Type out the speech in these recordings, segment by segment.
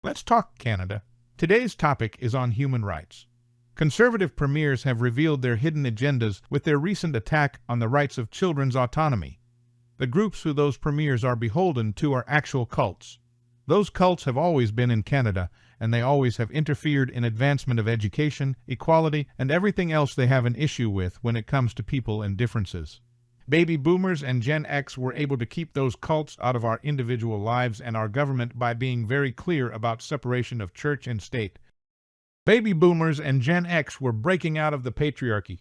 Let's talk Canada. Today's topic is on human rights. Conservative premiers have revealed their hidden agendas with their recent attack on the rights of children's autonomy. The groups who those premiers are beholden to are actual cults. Those cults have always been in Canada, and they always have interfered in advancement of education, equality, and everything else they have an issue with when it comes to people and differences. Baby boomers and Gen X were able to keep those cults out of our individual lives and our government by being very clear about separation of church and state. Baby boomers and Gen X were breaking out of the patriarchy.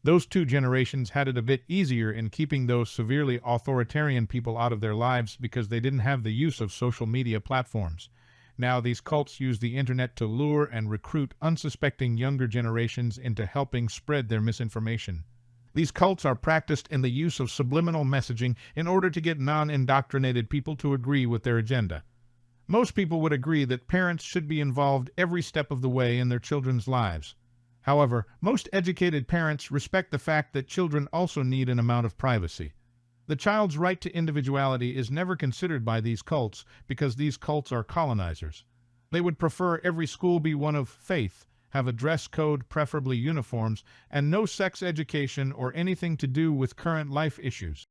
Those two generations had it a bit easier in keeping those severely authoritarian people out of their lives because they didn't have the use of social media platforms. Now these cults use the internet to lure and recruit unsuspecting younger generations into helping spread their misinformation. These cults are practiced in the use of subliminal messaging in order to get non-indoctrinated people to agree with their agenda. Most people would agree that parents should be involved every step of the way in their children's lives. However, most educated parents respect the fact that children also need an amount of privacy. The child's right to individuality is never considered by these cults because these cults are colonizers. They would prefer every school be one of faith, have a dress code, preferably uniforms, and no sex education or anything to do with current life issues.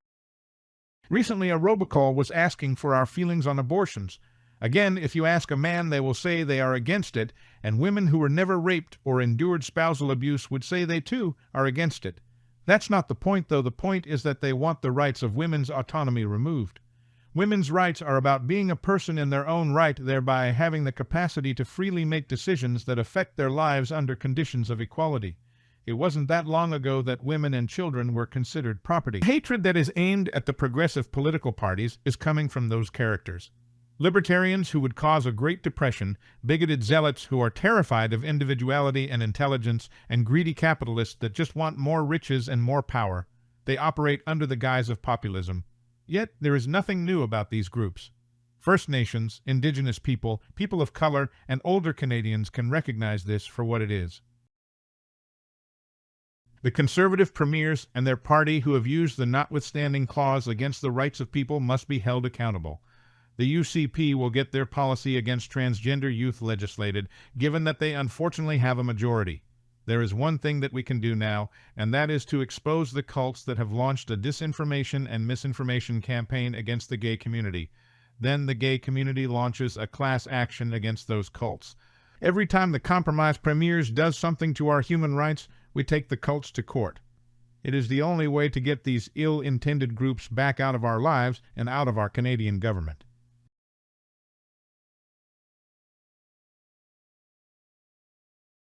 Recently, a robocall was asking for our feelings on abortions. Again, if you ask a man, they will say they are against it, and women who were never raped or endured spousal abuse would say they too are against it. That's not the point, though. The point is that they want the rights of women's autonomy removed. Women's rights are about being a person in their own right, thereby having the capacity to freely make decisions that affect their lives under conditions of equality. It wasn't that long ago that women and children were considered property. The hatred that is aimed at the progressive political parties is coming from those characters. Libertarians who would cause a Great Depression, bigoted zealots who are terrified of individuality and intelligence, and greedy capitalists that just want more riches and more power. They operate under the guise of populism. Yet, there is nothing new about these groups. First Nations, Indigenous people, people of color, and older Canadians can recognize this for what it is. The Conservative premiers and their party who have used the notwithstanding clause against the rights of people must be held accountable. The UCP will get their policy against transgender youth legislated, given that they unfortunately have a majority. There is one thing that we can do now, and that is to expose the cults that have launched a disinformation and misinformation campaign against the gay community. Then the gay community launches a class action against those cults. Every time the compromise premiers does something to our human rights, we take the cults to court. It is the only way to get these ill-intended groups back out of our lives and out of our Canadian government.